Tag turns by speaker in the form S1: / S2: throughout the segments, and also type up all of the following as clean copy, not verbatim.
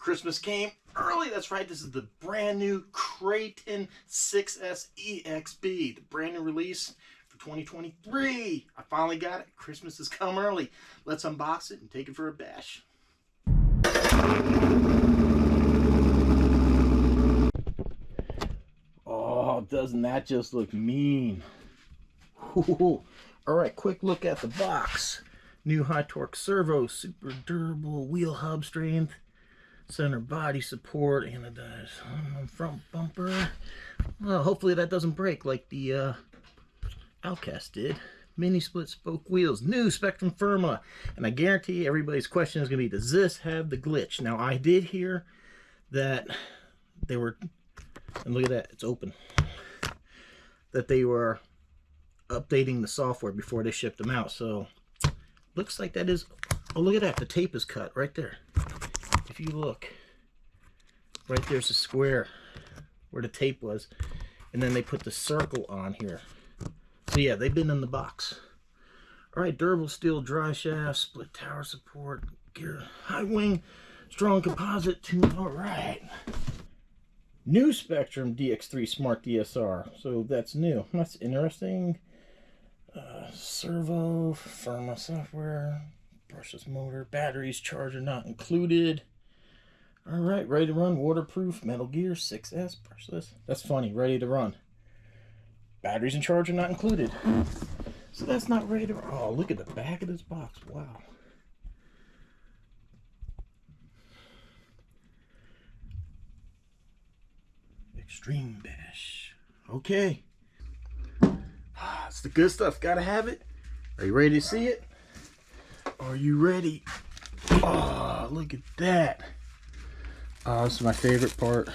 S1: Christmas came early. That's right. This is the brand new Kraton 6S EXB, the brand new release for 2023. I finally got it. Christmas has come early. Let's unbox it and take it for a bash. Oh, doesn't that just look mean? Ooh. All right, quick look at the box. New high torque servo, super durable wheel hub strength, center body support, anodized front bumper. Well, hopefully that doesn't break like the Outcast did. Mini split spoke wheels, new Spectrum Firma, and I guarantee everybody's question is going to be, does this have the glitch? Now, I did hear that they were, and look at that, it's open, that they were updating the software before they shipped them out. So looks like that is, oh, look at that, the tape is cut right there. If you look right, there's a square where the tape was, and then they put the circle on here. So yeah, they've been in the box. All right, durable steel dry shaft, split tower support, gear, high wing, strong composite tune. All right, new Spectrum DX3 Smart DSR, so that's new. That's interesting. Servo, Firma software, brushless motor, batteries, charger not included. All right, ready to run, waterproof, Metal Gear 6S, brushless. That's funny, ready to run. Batteries and charger not included. So that's not ready to run. Oh, look at the back of this box, wow. Extreme Bash, okay. It's the good stuff, gotta have it. Are you ready to see it? Are you ready? Oh, look at that. Oh, this is my favorite part.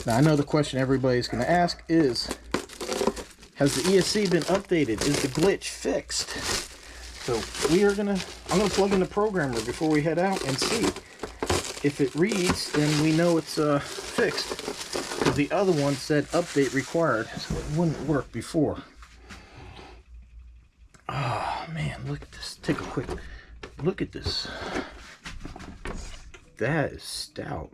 S1: Now I know the question everybody's gonna ask is, has the ESC been updated? Is the glitch fixed? So I'm gonna plug in the programmer before we head out and see. If it reads, then we know it's fixed. Because the other one said update required, so it wouldn't work before. Oh man, look at this. Take a quick look at this. That is stout.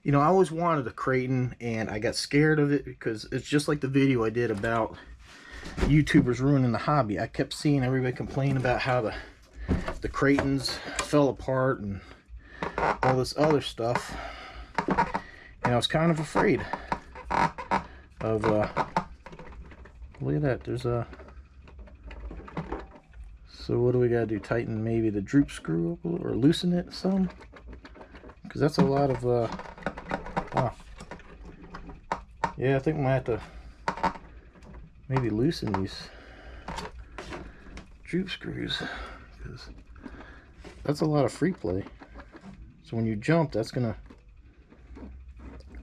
S1: You know, I always wanted a Kraton, and I got scared of it because it's just like the video I did about YouTubers ruining the hobby. I kept seeing everybody complain about how the Kratons fell apart and all this other stuff. And I was kind of afraid of, look at that, there's a, so what do we gotta do, tighten maybe the droop screw up a little, or loosen it some? Because that's a lot of, yeah, I think we might have to maybe loosen these droop screws, because that's a lot of free play. So when you jump, that's gonna,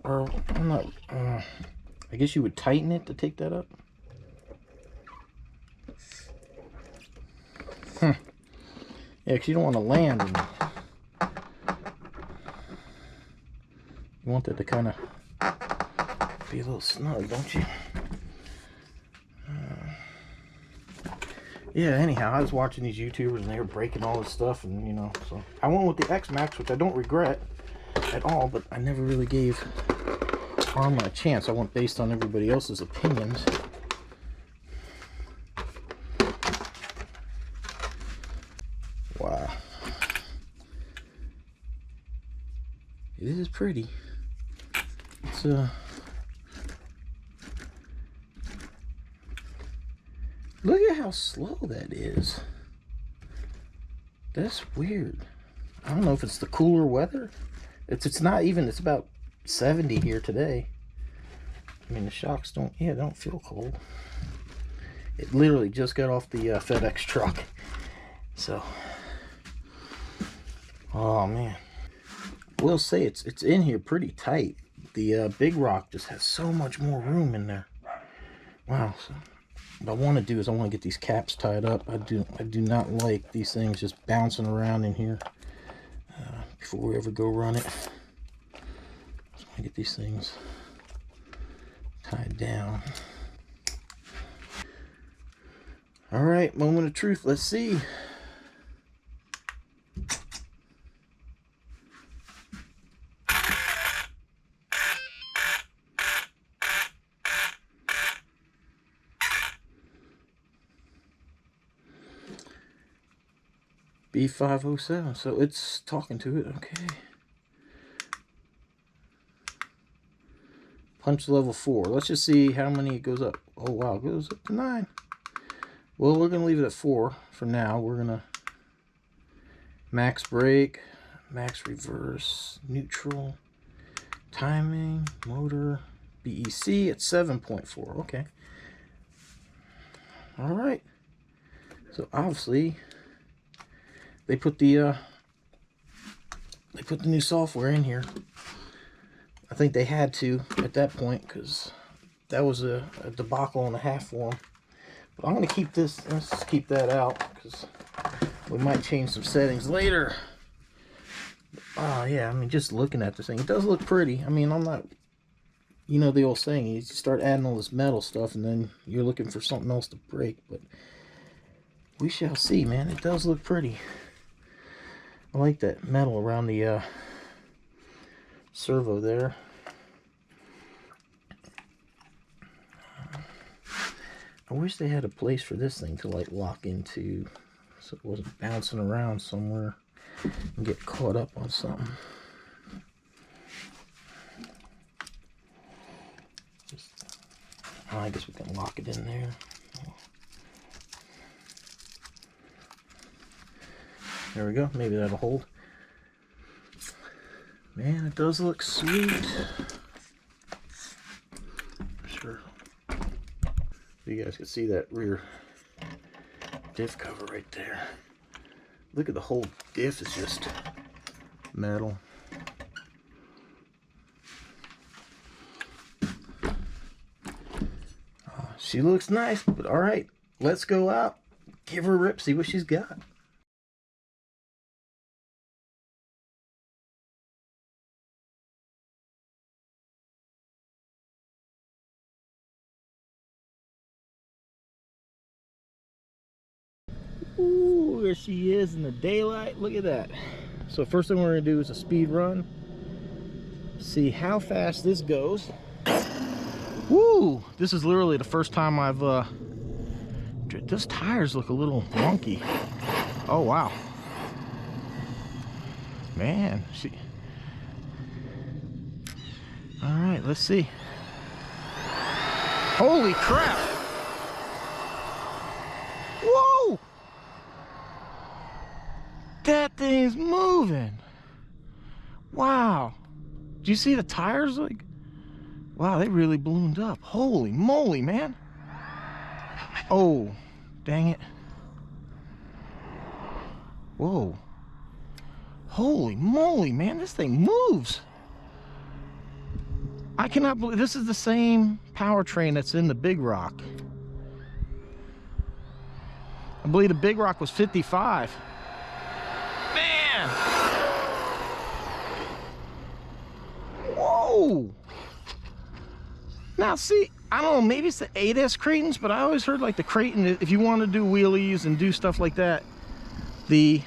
S1: or I'm not, I guess you would tighten it to take that up. Yeah, because you don't want to land, and you want that to kind of be a little snug, don't you? Yeah, anyhow, I was watching these YouTubers and they were breaking all this stuff, and you know, so I went with the X Max, which I don't regret at all, but I never really gave Arrma a chance. I went based on everybody else's opinions. Wow, it is pretty. It's look at how slow that is. That's weird. I don't know if it's the cooler weather. It's not even, it's about 70 here today. I mean, the shocks don't feel cold. It literally just got off the FedEx truck. So, oh man. We'll say it's in here pretty tight. The Big Rock just has so much more room in there. Wow. So what I want to do is I want to get these caps tied up. I do not like these things just bouncing around in here before we ever go run it. So I want to get these things tied down. All right, moment of truth. Let's see. B507, so it's talking to it. Okay. Punch level 4. Let's just see how many it goes up. Oh wow, it goes up to 9. Well, we're gonna leave it at 4 for now. We're gonna max brake, max reverse, neutral, timing, motor, BEC at 7.4. Okay. All right. So obviously they put the new software in here. I think they had to at that point because that was a debacle and a half for them. But I'm going to keep this. Let's just keep that out because we might change some settings later. Yeah, I mean, just looking at this thing, it does look pretty. I mean, I'm not, you know the old saying, you start adding all this metal stuff and then you're looking for something else to break. But we shall see, man. It does look pretty. I like that metal around the servo there. I wish they had a place for this thing to like lock into so it wasn't bouncing around somewhere and get caught up on something. I guess we can lock it in there. There we go. Maybe that'll hold. Man, it does look sweet. Sure. You guys can see that rear diff cover right there. Look at the whole diff is just metal. She looks nice, but all right, let's go out, give her a rip, see what she's got. Ooh, there she is in the daylight. Look at that. So first thing we're gonna do is a speed run. See how fast this goes. Woo! This is literally the first time I've those tires look a little wonky. Oh wow. Man, all right, let's see. Holy crap! Whoa! That thing's moving. Wow. Do you see the tires? Like, wow, they really ballooned up. Holy moly, man. Oh, dang it. Whoa. Holy moly, man, this thing moves. I cannot believe this is the same powertrain that's in the Big Rock. I believe the Big Rock was 55. Man! Whoa! Now see, I don't know, maybe it's the 8S Kratons, but I always heard like the Kraton, if you want to do wheelies and do stuff like that, the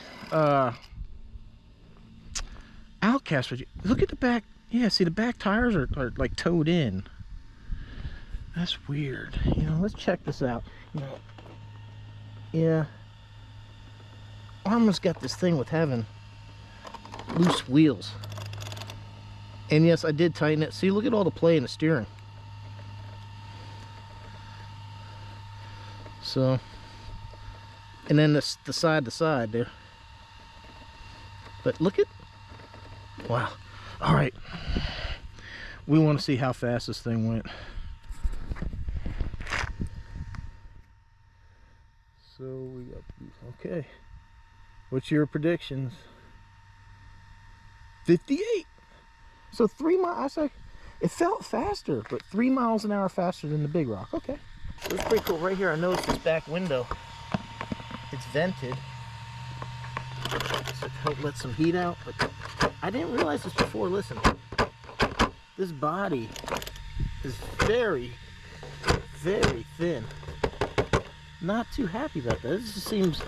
S1: Outcast, look at the back. Yeah, see the back tires are like towed in. That's weird. You know, let's check this out. You know, yeah, Arrma's got this thing with having loose wheels. And yes, I did tighten it. See, look at all the play in the steering. So, and then the side to side there. But look at, wow. All right, we want to see how fast this thing went. So we got, okay, what's your predictions? 58. So 3 miles, it felt faster, but 3 miles an hour faster than the Big Rock. Okay, so it's pretty cool. Right here I noticed this back window, it's vented so to help let some heat out, but I didn't realize this before. Listen, this body is very, very thin. not too happy about that. This just seems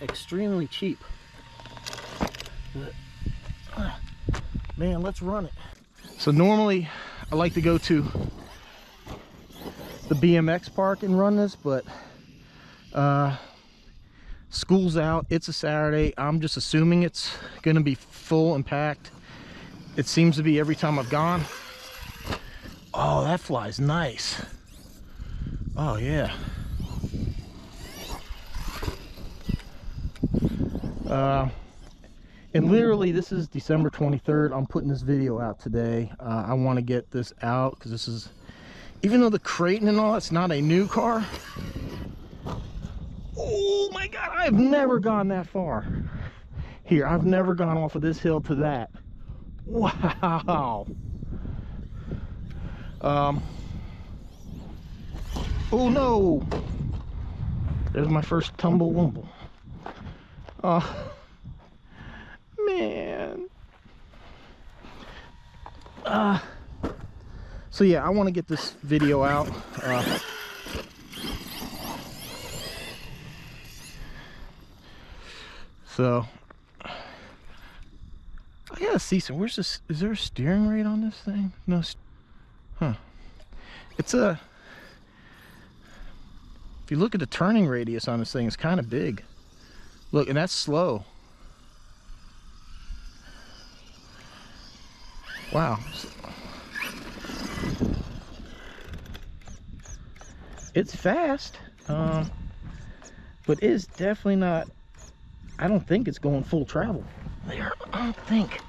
S1: extremely cheap. But, man, let's run it. So normally I like to go to the BMX park and run this, but school's out, it's a Saturday. I'm just assuming it's gonna be full and packed. It seems to be every time I've gone. Oh, that flies nice. Oh yeah. And literally this is December 23rd. I'm putting this video out today. I want to get this out because this is, even though the Kraton and all, it's not a new car. Oh my God, I have never gone that far. Here, I've never gone off of this hill to that. Wow. Oh no. There's my first tumble wumble. Man. So yeah, I want to get this video out. So I gotta see some. Where's this? Is there a steering rate on this thing? No. Huh. It's a. If you look at the turning radius on this thing, it's kind of big. Look, and that's slow. Wow. It's fast, but it is definitely not. I don't think it's going full travel. There, I don't think.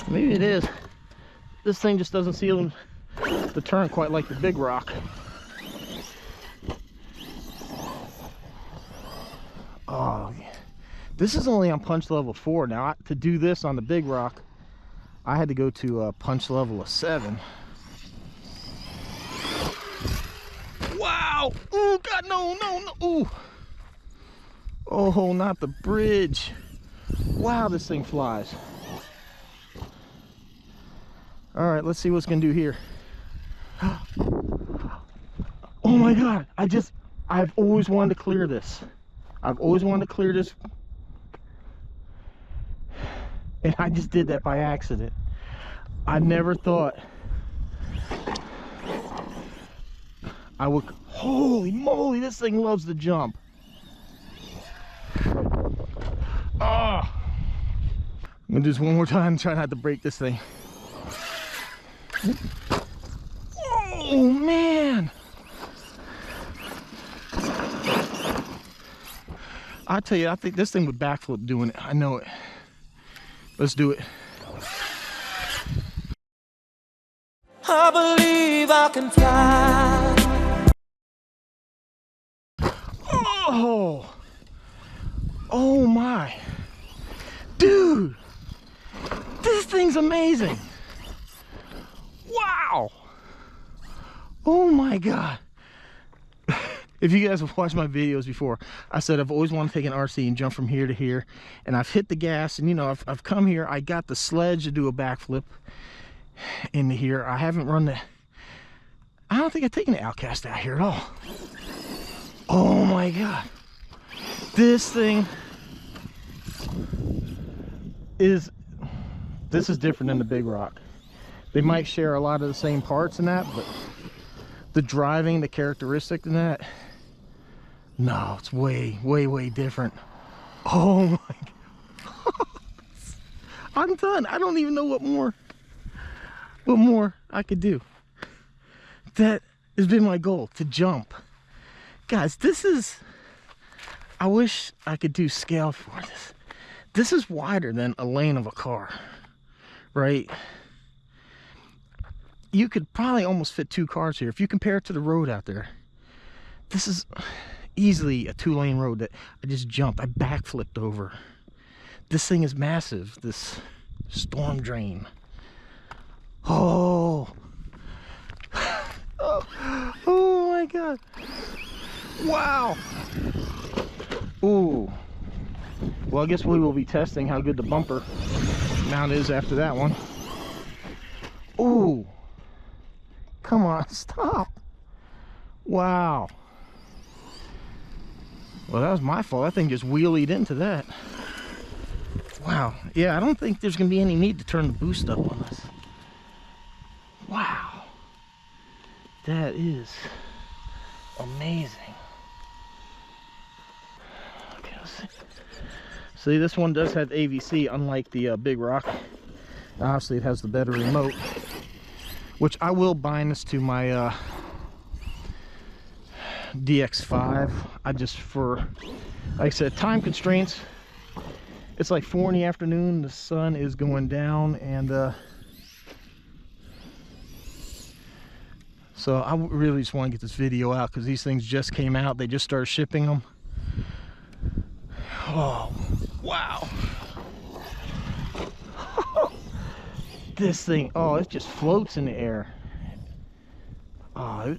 S1: Maybe it is. This thing just doesn't seal the turn quite like the big rock. Oh, this is only on punch level 4. Now, to do this on the big rock, I had to go to punch level of 7. Wow! Oh God, no, no, no! Ooh! Oh, not the bridge! Wow, this thing flies. All right, let's see what's gonna do here. Oh my God! I've always wanted to clear this. I've always wanted to clear this, and I just did that by accident. I never thought I would. Holy moly, this thing loves to jump. Oh, I'm gonna do this one more time and try not to break this thing. Oh man, I tell you, I think this thing would backflip doing it. I know it. Let's do it.
S2: I believe I can fly.
S1: Oh, oh my, dude, this thing's amazing. Wow. Oh my God. If you guys have watched my videos before, I said I've always wanted to take an RC and jump from here to here, and I've hit the gas, and you know, I've come here, I got the sledge to do a backflip into here. I haven't run the, I don't think I've taken the Outcast out here at all. Oh my God, this thing is, this is different than the big rock. They might share a lot of the same parts in that, but the driving, the characteristic in that, no, it's way, way, way different. Oh my God. I'm done. I don't even know what more I could do. That has been my goal, to jump. Guys, this is, I wish I could do scale for this. This is wider than a lane of a car, right? You could probably almost fit 2 cars here. If you compare it to the road out there, this is easily a 2-lane road that I just jumped. I backflipped over. This thing is massive, this storm drain. Oh. Oh my God. Wow. Ooh. Well, I guess we will be testing how good the bumper mount is after that one. Ooh. Come on, stop. Wow. Well, that was my fault. That thing just wheelied into that. Wow. Yeah, I don't think there's going to be any need to turn the boost up on this. Wow. That is amazing. Okay, let's see. See, this one does have AVC, unlike the Big Rock. Obviously, it has the better remote, which I will bind this to my DX5. I just, for, like I said, time constraints. It's like 4 in the afternoon. The sun is going down, and so I really just want to get this video out because these things just came out. They just started shipping them. Oh, wow. This thing, oh, it just floats in the air. Oh,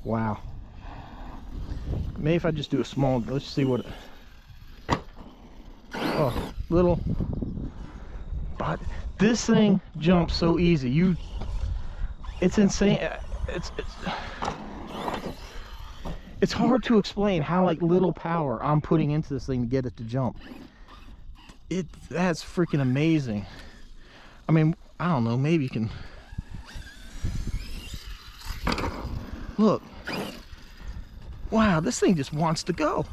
S1: wow. Maybe if I just do a small, let's see what, oh, little, but this thing jumps so easy. It's insane. It's hard to explain how like little power I'm putting into this thing to get it to jump. That's freaking amazing. I mean, I don't know, maybe you can look. Wow, this thing just wants to go.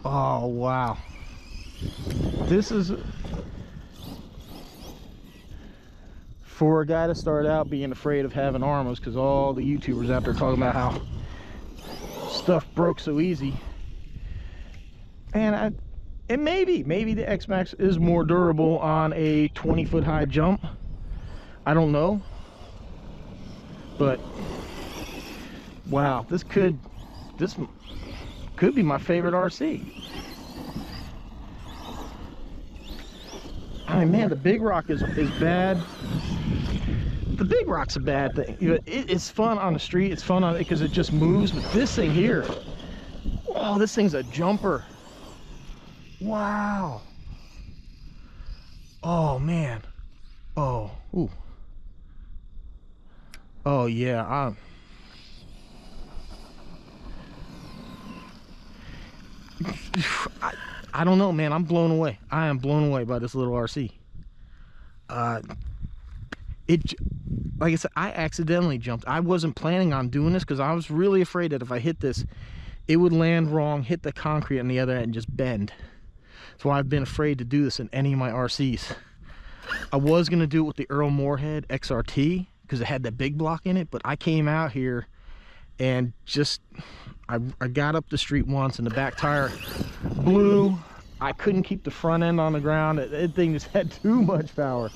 S1: Oh, wow. This is, for a guy to start out being afraid of having Arrmas, because all the YouTubers out there talking about how stuff broke so easy. And maybe the X-Max is more durable on a 20-foot high jump. I don't know. But wow, this could be my favorite RC. I mean, man, the Big Rock is bad. The Big Rock's a bad thing. It's fun on the street. It's fun on it because it just moves. But this thing here, oh, this thing's a jumper. Wow. Oh man. Oh. Ooh. Oh yeah. I don't know, man. I'm blown away. I am blown away by this little RC. Like I said, I accidentally jumped. I wasn't planning on doing this because I was really afraid that if I hit this, it would land wrong, hit the concrete on the other end, and just bend. That's why I've been afraid to do this in any of my RCs. I was gonna do it with the Earl Moorhead XRT because it had that big block in it, but I came out here and just I got up the street once and the back tire blew. I couldn't keep the front end on the ground. That thing just had too much power.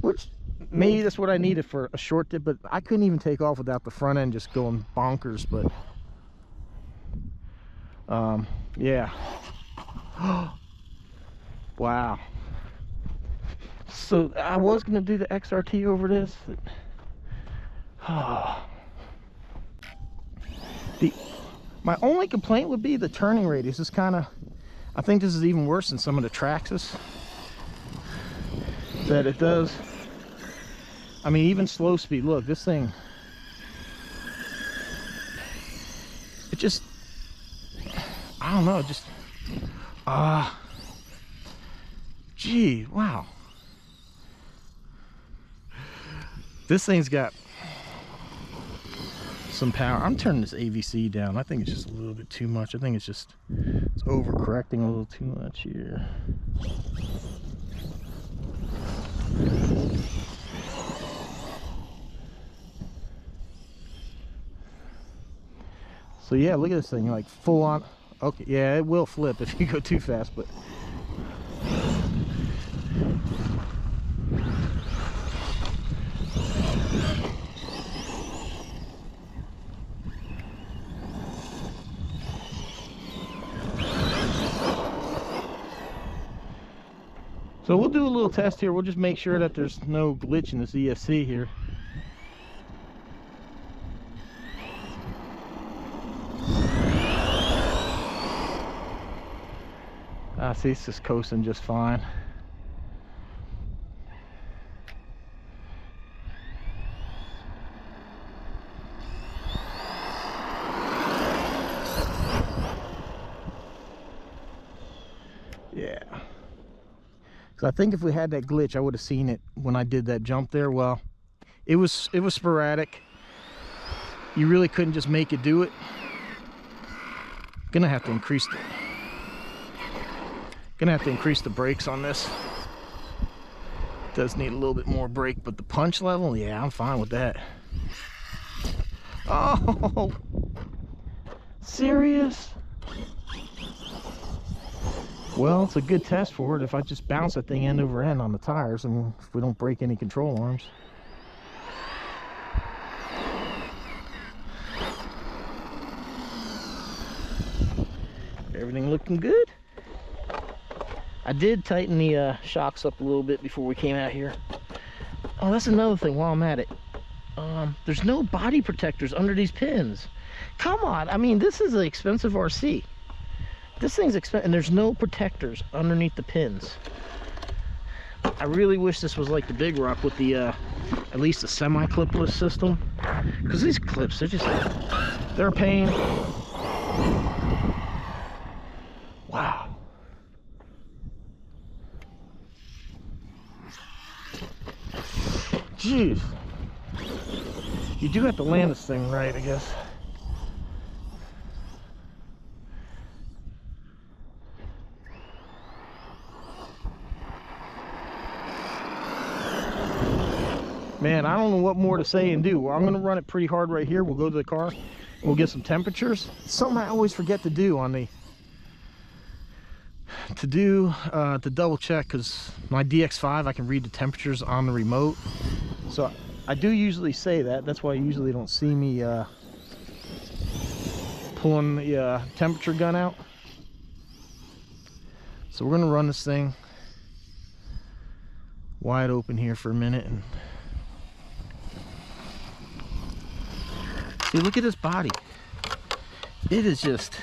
S1: Which maybe that's what I needed for a short dip, but I couldn't even take off without the front end just going bonkers. But yeah. Wow. So I was gonna do the XRT over this. My only complaint would be the turning radius is kind of, I think this is even worse than some of the Traxxas that it does. I mean, even slow speed, look, this thing, it just, I don't know, just gee, wow. This thing's got some power. I'm turning this AVC down. I think it's just a little bit too much. I think it's just, it's overcorrecting a little too much here. So yeah, look at this thing, like full on. Okay, yeah, it will flip if you go too fast, but so we'll do a little test here. We'll just make sure that there's no glitch in this ESC here. See, it's just coasting just fine. Yeah. Because I think if we had that glitch, I would have seen it when I did that jump there. Well, it was sporadic. You really couldn't just make it do it. Gonna have to increase the brakes on this. Does need a little bit more brake, but the punch level, yeah, I'm fine with that. Oh, serious? Well, it's a good test for it if I just bounce that thing end over end on the tires and if we don't break any control arms. Everything looking good. I did tighten the shocks up a little bit before we came out here. Oh, that's another thing while I'm at it. There's no body protectors under these pins. Come on, I mean, this is an expensive RC. This thing's expensive, and there's no protectors underneath the pins. I really wish this was like the Big Rock with the, at least a semi-clipless system. Because these clips, they're a pain. Wow. Jeez. You do have to land this thing right, I guess. Man, I don't know what more to say and do. Well, I'm gonna run it pretty hard right here. We'll go to the car and we'll get some temperatures. Something I always forget to do on the to double check, because my DX5 I can read the temperatures on the remote. So I do usually say that. That's why you usually don't see me pulling the temperature gun out. So we're gonna run this thing wide open here for a minute and see, look at this body. It is just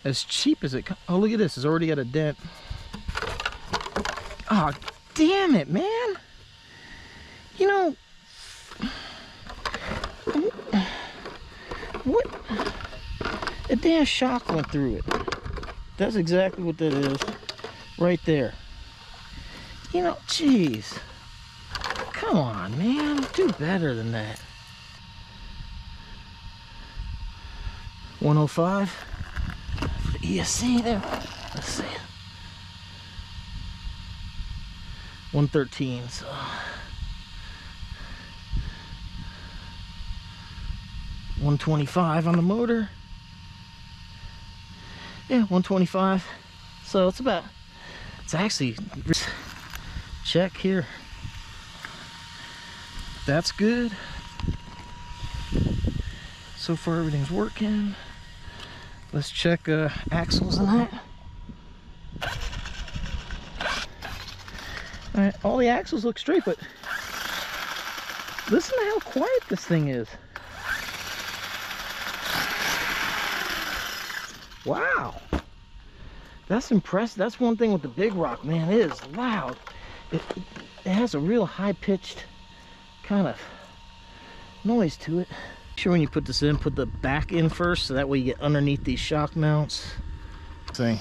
S1: as cheap as it comes. Oh, look at this. It's already got a dent. Oh, damn it, man. You know, what? A damn shock went through it. That's exactly what that is. Right there. You know, jeez. Come on, man. Do better than that. 105 for the ESC there. Let's see. 113. So 125 on the motor. Yeah, 125. So it's actually, check here. That's good. So far everything's working. Let's check axles and that. All right, all the axles look straight, but listen to how quiet this thing is. Wow, that's impressive. That's one thing with the Big Rock, man. It is loud. It has a real high-pitched kind of noise to it. Sure, when you put this in, put the back in first, so that way you get underneath these shock mounts. Thing.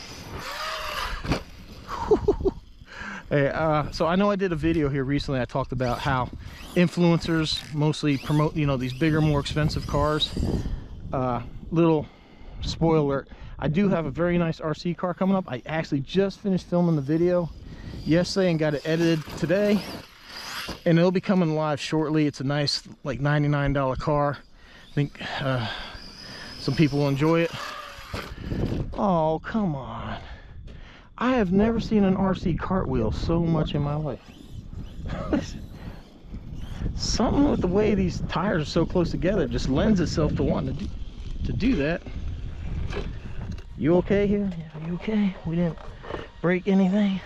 S1: Hey, so I know I did a video here recently. I talked about how influencers mostly promote, you know, these bigger, more expensive cars. Little spoiler alert, I do have a very nice RC car coming up. I actually just finished filming the video yesterday and got it edited today, and it'll be coming live shortly. It's a nice, like, $99 car. I think some people will enjoy it. Oh, come on. I have never seen an RC cartwheel so much in my life. Something with the way these tires are so close together just lends itself to wanting to do that. You okay here? Yeah, you okay? We didn't break anything?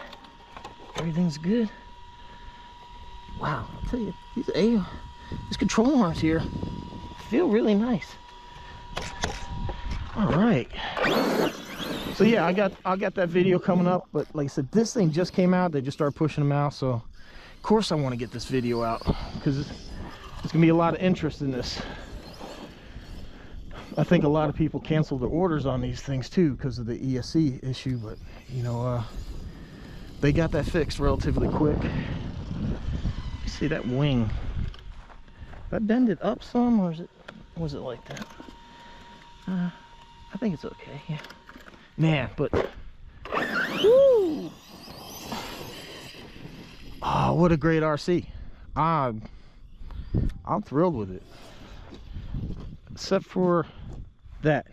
S1: Everything's good? Wow, I'll tell you, these control arms here feel really nice. All right. So yeah, I got that video coming up, but like I said, this thing just came out. They just started pushing them out, so of course I want to get this video out because there's gonna be a lot of interest in this. I think a lot of people canceled their orders on these things too because of the ESC issue, but you know, they got that fixed relatively quick. You see that wing? That bended up some, or was it like that? I think it's okay. Yeah. Man, but woo! Oh, what a great RC! I'm thrilled with it, except for that.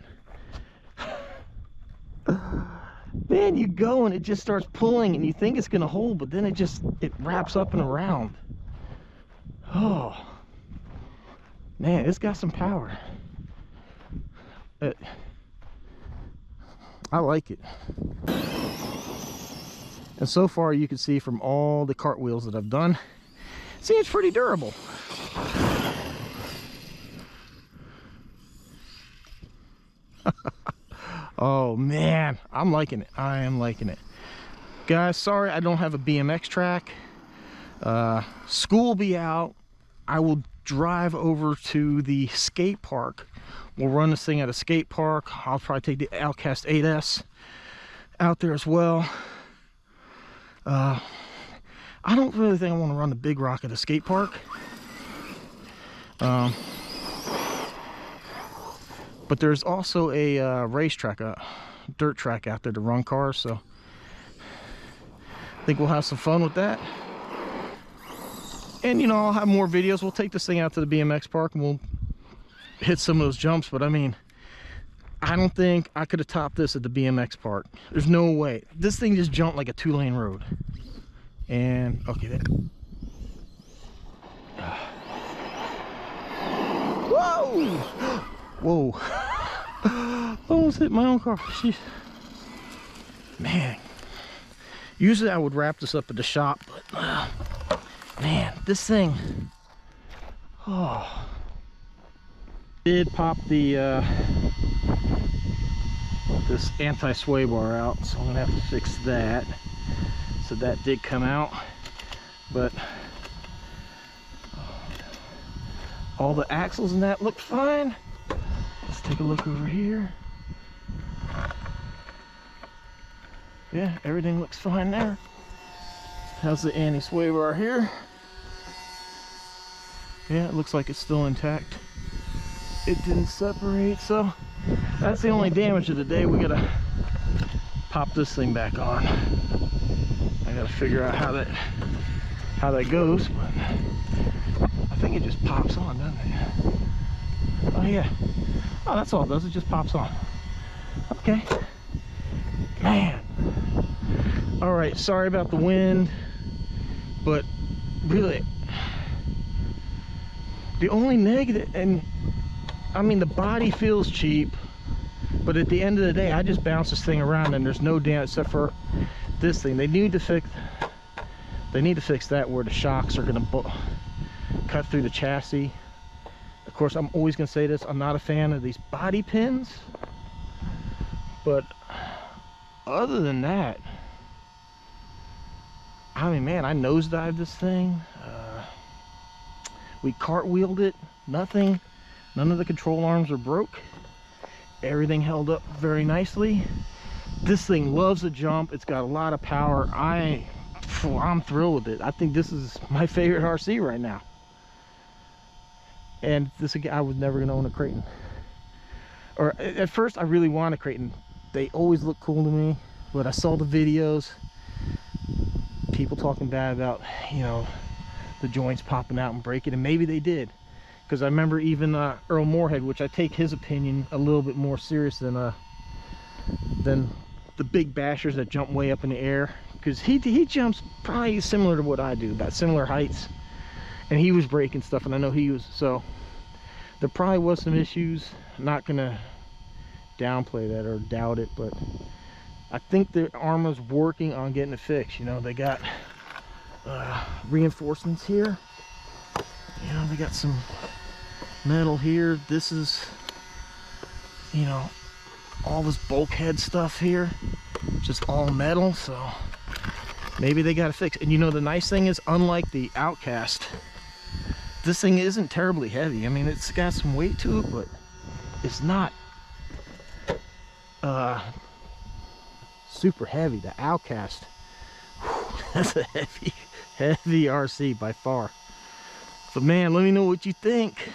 S1: Man, you go and it just starts pulling, and you think it's gonna hold, but then it wraps up and around. Oh man, it's got some power. I like it. And so far you can see from all the cartwheels that I've done, see, it's pretty durable. Oh man, I'm liking it. I am liking it. Guys, sorry I don't have a BMX track. School will be out. I will drive over to the skate park. We'll run this thing at a skate park. I'll probably take the Outcast 8S out there as well. I don't really think I want to run the Big Rock at a skate park. But there's also a racetrack, a dirt track out there to run cars, so I think we'll have some fun with that. And you know, I'll have more videos. We'll take this thing out to the BMX park and we'll hit some of those jumps, but I mean, I don't think I could have topped this at the BMX park. There's no way. This thing just jumped like a 2-lane road. And okay, there. Whoa! Whoa! Almost hit my own car. Jeez. Man, usually I would wrap this up at the shop, but man, this thing, oh, did pop the this anti-sway bar out, so I'm gonna have to fix that. So that did come out, but all the axles and that look fine. Let's take a look over here. Yeah, everything looks fine there. How's the anti-sway bar here? Yeah, it looks like it's still intact. It didn't separate, so that's the only damage of the day. We gotta pop this thing back on. I gotta figure out how that goes, but I think it just pops on, doesn't it? Oh yeah. Oh, that's all it does. It just pops on. Okay. Man. All right. Sorry about the wind, but really, the only negative, and I mean, the body feels cheap, but at the end of the day, I just bounce this thing around and there's no damage except for this thing. They need to fix that where the shocks are going to cut through the chassis. Of course, I'm always going to say this, I'm not a fan of these body pins, but other than that, I mean, man, I nosedived this thing. We cartwheeled it, nothing, none of the control arms are broke. Everything held up very nicely. This thing loves a jump. It's got a lot of power. I'm thrilled with it. I think this is my favorite RC right now. And this, I was never gonna own a Kraton. Or at first I really wanted a Kraton. They always look cool to me, but I saw the videos, people talking bad about, you know, the joints popping out and breaking, and maybe they did, because I remember even Earl Moorhead, which I take his opinion a little bit more serious than the big bashers that jump way up in the air, because he jumps probably similar to what I do, about similar heights, and he was breaking stuff, and I know he was, so there probably was some issues. I'm not gonna downplay that or doubt it, but I think the Arrma's working on getting it fixed. You know, they got reinforcements here, you know, they got some metal here. This is, you know, all this bulkhead stuff here, just all metal, so maybe they got to fix. And you know, the nice thing is, unlike the Outcast, this thing isn't terribly heavy. I mean, it's got some weight to it, but it's not super heavy. The Outcast, whew, that's a heavy RC by far. So man, let me know what you think.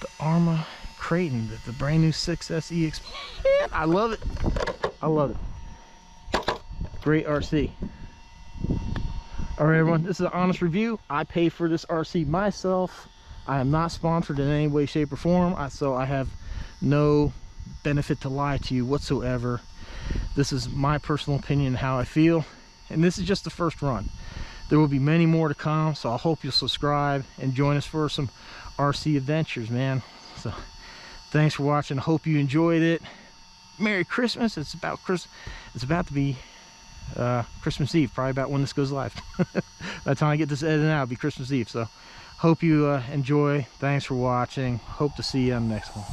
S1: The Arrma Kraton, the brand new 6S EX. Man, I love it. I love it. Great RC. All right, everyone, this is an honest review. I paid for this RC myself. I am not sponsored in any way, shape, or form, so I have no benefit to lie to you whatsoever. This is my personal opinion, how I feel, and this is just the first run. There will be many more to come, so I hope you'll subscribe and join us for some RC adventures, man. So thanks for watching. I hope you enjoyed it. Merry Christmas. It's about to be Christmas Eve, probably about when this goes live. By the time I get this edited out, it'll be Christmas Eve. So hope you enjoy. Thanks for watching. Hope to see you on the next one.